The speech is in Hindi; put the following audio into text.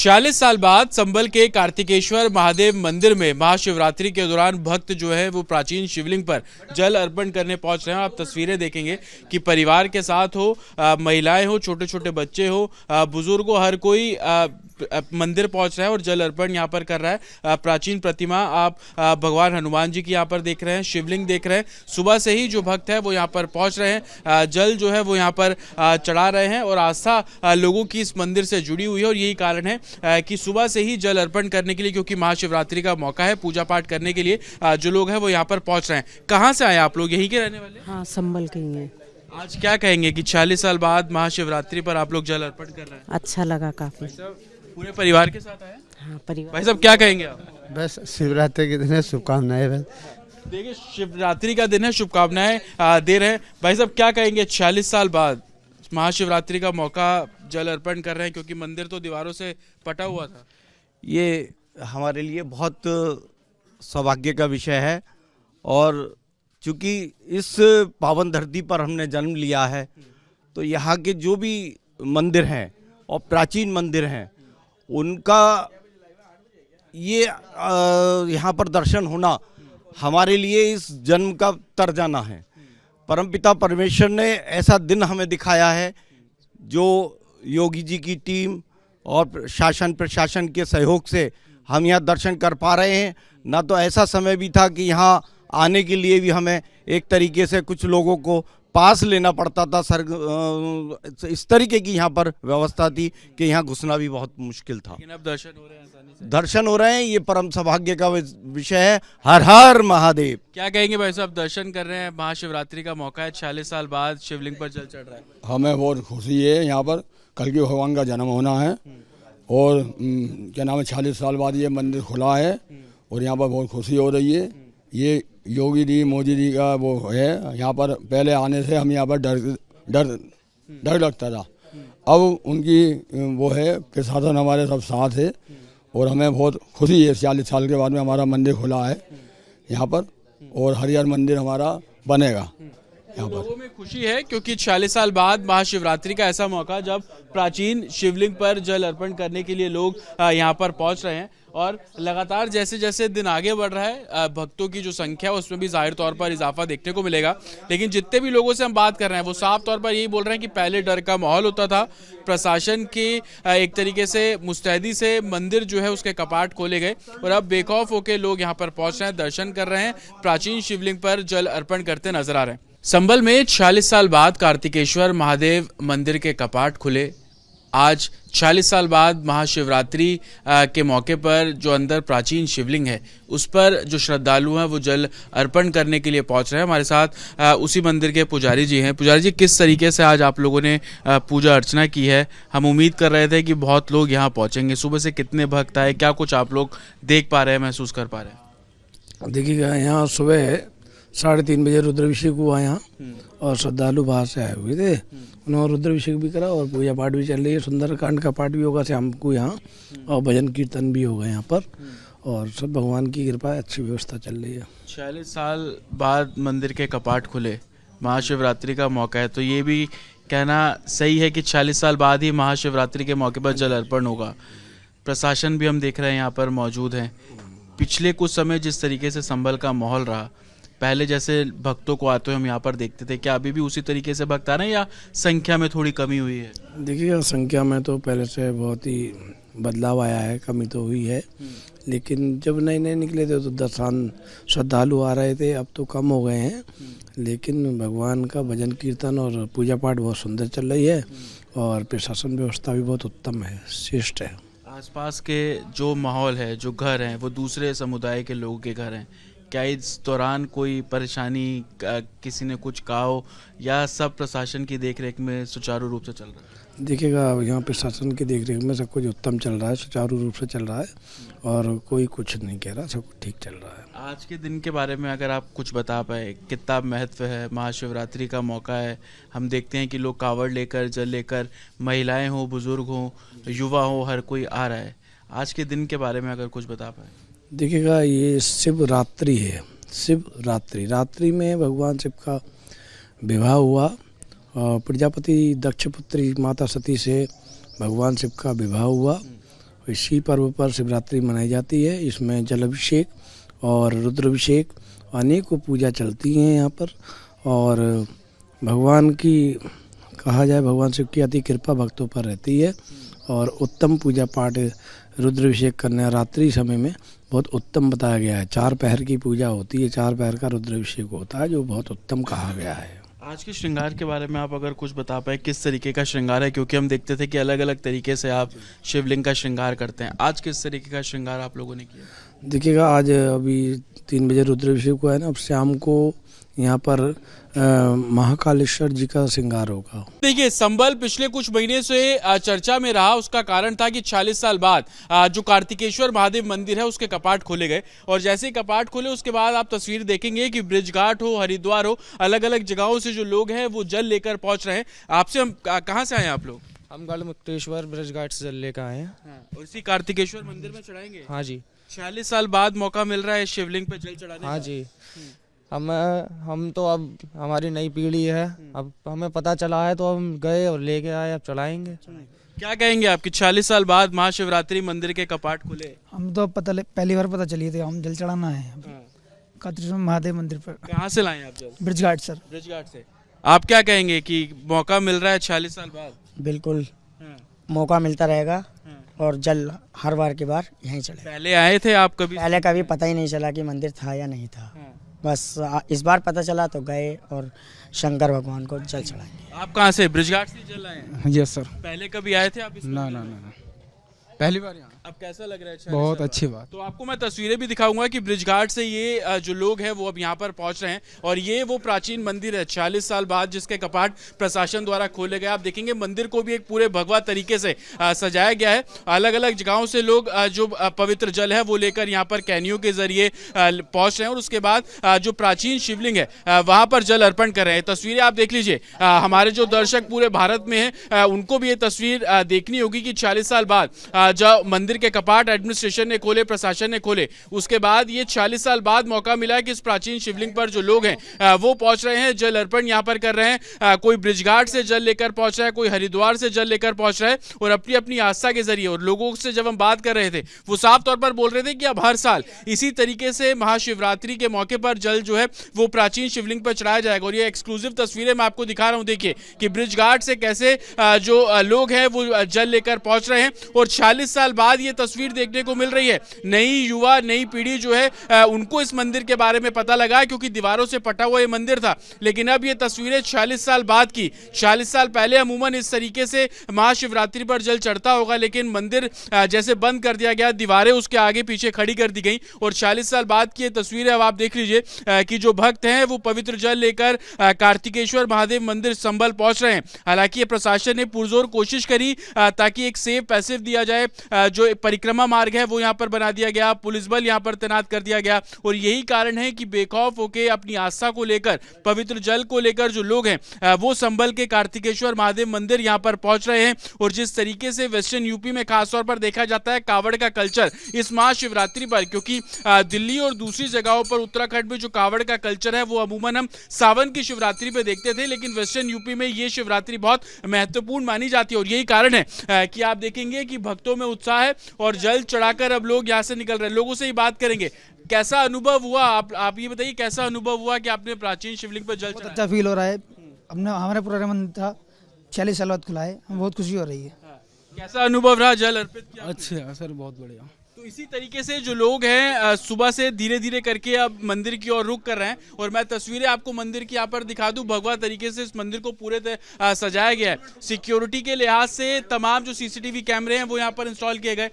40 साल बाद संभल के कार्तिकेश्वर महादेव मंदिर में महाशिवरात्रि के दौरान भक्त जो है वो प्राचीन शिवलिंग पर जल अर्पण करने पहुंच रहे हैं। आप तस्वीरें देखेंगे कि परिवार के साथ हो, महिलाएं हो, छोटे छोटे बच्चे हो, बुजुर्ग हो, हर कोई मंदिर पहुंच रहा है और जल अर्पण यहाँ पर कर रहा है। प्राचीन प्रतिमा आप भगवान हनुमान जी की यहाँ पर देख रहे हैं, शिवलिंग देख रहे हैं। सुबह से ही जो भक्त है वो यहाँ पर पहुंच रहे हैं, जल जो है वो यहाँ पर चढ़ा रहे हैं और आस्था लोगों की इस मंदिर से जुड़ी हुई है। और यही कारण है कि सुबह से ही जल अर्पण करने के लिए, क्योंकि महाशिवरात्रि का मौका है, पूजा पाठ करने के लिए जो लोग हैं वो यहाँ पर पहुंच रहे हैं। कहाँ से आए आप लोग? यहीं के रहने वाले? हाँ, संभल के ही हैं। आज क्या कहेंगे कि 40 साल बाद महाशिवरात्रि पर आप लोग जल अर्पण कर रहे हैं? अच्छा लगा काफी। पूरे परिवार के साथ आए? हाँ, परिवार। भाई साहब क्या कहेंगे आप? बस शिवरात्रि के दिन शुभकामनाएं। बस देखिए, शिवरात्रि का दिन है, शुभकामनाएं दे रहे हैं। भाई साहब क्या कहेंगे, 40 साल बाद महाशिवरात्रि का मौका, जल अर्पण कर रहे हैं, क्योंकि मंदिर तो दीवारों से पटा हुआ था। ये हमारे लिए बहुत सौभाग्य का विषय है और चूँकि इस पावन धरती पर हमने जन्म लिया है तो यहाँ के जो भी मंदिर हैं और प्राचीन मंदिर हैं उनका ये यहाँ पर दर्शन होना हमारे लिए इस जन्म का तर जाना है। परमपिता परमेश्वर ने ऐसा दिन हमें दिखाया है जो योगी जी की टीम और शासन प्रशासन के सहयोग से हम यहाँ दर्शन कर पा रहे हैं। ना तो ऐसा समय भी था कि यहाँ आने के लिए भी हमें एक तरीके से कुछ लोगों को पास लेना पड़ता था। इस तरीके की यहाँ पर व्यवस्था थी कि यहाँ घुसना भी बहुत मुश्किल था। लेकिन अब दर्शन हो रहे हैं आसानी से। दर्शन हो रहे हैं, ये परम सौभाग्य का विषय है। हर हर महादेव। क्या कहेंगे भाई साहब, दर्शन कर रहे हैं, महाशिवरात्रि का मौका है, 40 साल बाद शिवलिंग पर जल चढ़ रहा है? हमें बहुत खुशी है, यहाँ पर कल के भगवान का जन्म होना है और क्या नाम है, 40 साल बाद ये मंदिर खुला है और यहाँ पर बहुत खुशी हो रही है। ये योगी जी मोदी जी का वो है। यहाँ पर पहले आने से हम यहाँ पर डर लगता था, अब उनकी वो है प्रशासन हमारे सब साथ है और हमें बहुत खुशी है। 40 साल के बाद में हमारा मंदिर खुला है यहाँ पर और हरिहर मंदिर हमारा बनेगा यहाँ पर। लोगों में खुशी है क्योंकि 40 साल बाद महाशिवरात्रि का ऐसा मौका जब प्राचीन शिवलिंग पर जल अर्पण करने के लिए लोग यहाँ पर पहुँच रहे हैं। और लगातार जैसे जैसे दिन आगे बढ़ रहा है, भक्तों की जो संख्या है उसमें भी जाहिर तौर पर इजाफा देखने को मिलेगा। लेकिन जितने भी लोगों से हम बात कर रहे हैं वो साफ तौर पर यही बोल रहे हैं कि पहले डर का माहौल होता था, प्रशासन की एक तरीके से मुस्तैदी से मंदिर जो है उसके कपाट खोले गए और अब बेखौफ होकर लोग यहाँ पर पहुंच रहे हैं, दर्शन कर रहे हैं, प्राचीन शिवलिंग पर जल अर्पण करते नजर आ रहे हैं। संभल में 40 साल बाद कार्तिकेश्वर महादेव मंदिर के कपाट खुले। आज 40 साल बाद महाशिवरात्रि के मौके पर जो अंदर प्राचीन शिवलिंग है उस पर जो श्रद्धालु हैं वो जल अर्पण करने के लिए पहुंच रहे हैं। हमारे साथ उसी मंदिर के पुजारी जी हैं। पुजारी जी, किस तरीके से आज आप लोगों ने पूजा अर्चना की है? हम उम्मीद कर रहे थे कि बहुत लोग यहाँ पहुंचेंगे। सुबह से कितने भक्त आए, क्या कुछ आप लोग देख पा रहे हैं, महसूस कर पा रहे हैं? देखिएगा, यहाँ सुबह 3:30 बजे रुद्राभिषेक हुआ यहाँ और श्रद्धालु बाहर से आए हुए थे। उन्होंने रुद्राभिषेक भी करा और पूजा पाठ भी चल रही है। सुंदरकांड का पाठ भी होगा शाम को यहाँ और भजन कीर्तन भी होगा यहाँ पर और सब भगवान की कृपा, अच्छी व्यवस्था चल रही है। 40 साल बाद मंदिर के कपाट खुले, महाशिवरात्रि का मौका है, तो ये भी कहना सही है कि 40 साल बाद ही महाशिवरात्रि के मौके पर जल अर्पण होगा। प्रशासन भी हम देख रहे हैं यहाँ पर मौजूद हैं। पिछले कुछ समय जिस तरीके से संभल का माहौल रहा, पहले जैसे भक्तों को आते हुए हम यहाँ पर देखते थे, क्या अभी भी उसी तरीके से भक्त आ रहे हैं या संख्या में थोड़ी कमी हुई है? देखिएगा, संख्या में तो पहले से बहुत ही बदलाव आया है, कमी तो हुई है। लेकिन जब नए नए निकले थे तो दर्शन श्रद्धालु आ रहे थे, अब तो कम हो गए हैं। लेकिन भगवान का भजन कीर्तन और पूजा पाठ बहुत सुंदर चल रही है और प्रशासन व्यवस्था भी बहुत उत्तम है, श्रेष्ठ है। आसपास के जो माहौल है, जो घर हैं, वो दूसरे समुदाय के लोगों के घर हैं। क्या इस दौरान कोई परेशानी, किसी ने कुछ कहा हो या सब प्रशासन की देखरेख में सुचारू रूप से चल रहा है? देखिएगा, यहाँ प्रशासन की देखरेख में सब कुछ उत्तम चल रहा है, सुचारू रूप से चल रहा है और कोई कुछ नहीं कह रहा, सब कुछ ठीक चल रहा है। आज के दिन के बारे में अगर आप कुछ बता पाए, कितना महत्व है? महाशिवरात्रि का मौका है, हम देखते हैं कि लोग कावड़ लेकर, जल लेकर, महिलाएं हो, बुजुर्ग हो, युवा हो, हर कोई आ रहा है। आज के दिन के बारे में अगर कुछ बता पाए। देखिएगा, ये शिवरात्रि है, शिवरात्रि। रात्रि में भगवान शिव का विवाह हुआ और प्रजापति दक्ष पुत्री माता सती से भगवान शिव का विवाह हुआ इसी पर्व पर शिवरात्रि मनाई जाती है। इसमें जलाभिषेक और रुद्राभिषेक अनेकों पूजा चलती हैं यहाँ पर। और भगवान की कहा जाए, भगवान शिव की अति कृपा भक्तों पर रहती है। और उत्तम पूजा पाठ रुद्राभिषेक करने रात्रि समय में बहुत उत्तम बताया गया है। 4 पहर की पूजा होती है, 4 पहर का रुद्राभिषेक होता है, जो बहुत उत्तम कहा गया है। आज के श्रृंगार के बारे में आप अगर कुछ बता पाए, किस तरीके का श्रृंगार है, क्योंकि हम देखते थे कि अलग अलग तरीके से आप शिवलिंग का श्रृंगार करते हैं। आज किस तरीके का श्रृंगार आप लोगों ने किया? देखिएगा, आज अभी 3 बजे रुद्राभिषेक हुआ है ना, अब शाम को यहाँ पर महाकालेश्वर जी का श्रृंगार होगा। देखिए, संबल पिछले कुछ महीने से चर्चा में रहा। उसका कारण था कि 40 साल बाद जो कार्तिकेश्वर महादेव मंदिर है उसके कपाट खोले गए, और जैसे ही कपाट खोले उसके बाद आप तस्वीर देखेंगे कि ब्रिजघाट हो, हरिद्वार हो, अलग अलग जगहों से जो लोग हैं वो जल लेकर पहुंच रहे हैं। आपसे हम कहाँ से आए आप लोग? हम गढ़मुक्तेश्वर ब्रिजघाट से जल लेकर आए हैं। और इसी कार्तिकेश्वर मंदिर में चढ़ाएंगे? हाँ जी। 40 साल बाद मौका मिल रहा है शिवलिंग पे जल चढ़ाने का। हाँ जी। हम तो अब हमारी नई पीढ़ी है, अब हमें पता चला है तो हम गए और लेके आए, अब चढ़ाएंगे। क्या कहेंगे आपकी 40 साल बाद महाशिवरात्रि मंदिर के कपाट खुले? हम तो पहली बार पता चली थी, हम जल चढ़ाना है कार्तिकेश्वर महादेव मंदिर पर। कहाँ से लाए आप जल? ब्रिजघाट सर। ब्रिजघाट से। आप क्या कहेंगे कि मौका मिल रहा है 40 साल बाद? बिल्कुल मौका मिलता रहेगा और जल हर बार के बार यहीं चढ़े। पहले आए थे आप कभी? पहले कभी पता ही नहीं चला कि मंदिर था या नहीं था, बस इस बार पता चला तो गए और शंकर भगवान को जल चढ़ाए। आप कहाँ से? ब्रिजघाट से जल आए हैं? Yes sir. पहले कभी आए थे आप इस? ना, पहली बार यहाँ। अब कैसा लग रहा है? बहुत अच्छी बात। तो आपको मैं तस्वीरें भी दिखाऊंगा कि ब्रिजघाट से ये जो लोग हैं वो अब यहाँ पर पहुंच रहे हैं, और ये वो प्राचीन मंदिर है 40 साल बाद जिसके कपाट प्रशासन द्वारा खोले गए। आप देखेंगे मंदिर को भी एक पूरे भगवा तरीके से सजाया गया है। अलग अलग जगहों से लोग जो पवित्र जल है वो लेकर यहाँ पर कैनियों के जरिए पहुंच रहे हैं, और उसके बाद जो प्राचीन शिवलिंग है वहां पर जल अर्पण कर रहे हैं। तस्वीरें आप देख लीजिए। हमारे जो दर्शक पूरे भारत में हैं उनको भी ये तस्वीर देखनी होगी कि 40 साल बाद जब मंदिर के कपाट एडमिनिस्ट्रेशन ने खोले, प्रशासन ने खोले, उसके बाद ये 40 साल बाद मौका मिला है कि इस प्राचीन शिवलिंग पर जो लोग हैं वो पहुंच रहे हैं, जल अर्पण यहाँ पर कर रहे हैं। कोई ब्रिजघाट से जल लेकर पहुंच रहा है, कोई हरिद्वार से जल लेकर पहुंच रहा है, और अपनी अपनी आस्था के जरिए। और लोगों से जब हम बात कर रहे थे वो साफ तौर पर बोल रहे थे कि अब हर साल इसी तरीके से महाशिवरात्रि के मौके पर जल जो है वो प्राचीन शिवलिंग पर चढ़ाया जाएगा। और ये एक्सक्लूसिव तस्वीरें मैं आपको दिखा रहा हूँ। देखिए कि ब्रिजघाट से कैसे जो लोग हैं वो जल लेकर पहुंच रहे हैं, और 40 साल बाद ये तस्वीर देखने को मिल रही है। नई युवा, नई पीढ़ी जो है उनको इस मंदिर के बारे में पता लगा, क्योंकि दीवारों से पटा हुआ ये मंदिर था। लेकिन अब ये तस्वीरें 40 साल बाद की। 40 साल पहले अमूमन इस तरीके से महाशिवरात्रि पर जल चढ़ता होगा, लेकिन मंदिर जैसे बंद कर दिया गया, दीवारें उसके आगे पीछे खड़ी कर दी गई, और 40 साल बाद की ये तस्वीरें अब आप देख लीजिए कि जो भक्त हैं वो पवित्र जल लेकर कार्तिकेश्वर महादेव मंदिर संबल पहुंच रहे हैं। हालांकि प्रशासन ने पुरजोर कोशिश करी ताकि एक सेफ पैसिव दिया जाए। जो परिक्रमा मार्ग है वो यहाँ पर बना दिया गया, पुलिस बल यहाँ पर तैनात कर दिया गया, और यही कारण है कि बेखौफ होकर अपनी आस्था को लेकर, पवित्र जल को लेकर जो लोग हैं वो संबल के कार्तिकेश्वर महादेव मंदिर यहाँ पर पहुंच रहे हैं। और जिस तरीके से वेस्टर्न यूपी में खासतौर पर देखा जाता है कावड़ का कल्चर इस महाशिवरात्रि पर, क्योंकि दिल्ली और दूसरी जगहों पर उत्तराखंड में जो कावड़ का कल्चर है वो अमूमन हम सावन की शिवरात्रि पे देखते थे, लेकिन वेस्टर्न यूपी में ये शिवरात्रि बहुत महत्वपूर्ण मानी जाती है। और यही कारण है कि आप देखेंगे कि भक्तों में उत्साह है, और जल चढ़ाकर अब लोग यहाँ से निकल रहे हैं। लोगों से ही बात करेंगे, कैसा अनुभव हुआ? आप ये बताइए, कैसा अनुभव हुआ कि आपने प्राचीन शिवलिंग पर जल चढ़ाया? अच्छा फील हो रहा है। हमने हमारा पूरा मंदिर था 40 साल बाद खुला है, हमें बहुत खुशी हो रही है। कैसा अनुभव रहा जल अर्पित किया? अच्छा सर, बहुत बढ़िया। तो इसी तरीके से जो लोग हैं सुबह से धीरे धीरे करके अब मंदिर की ओर रुख कर रहे हैं, और मैं तस्वीरें आपको मंदिर की यहाँ पर दिखा दूं। भगवा तरीके से इस मंदिर को पूरे सजाया गया है। सिक्योरिटी के लिहाज से तमाम जो सीसीटीवी कैमरे हैं वो यहाँ पर इंस्टॉल किए गए।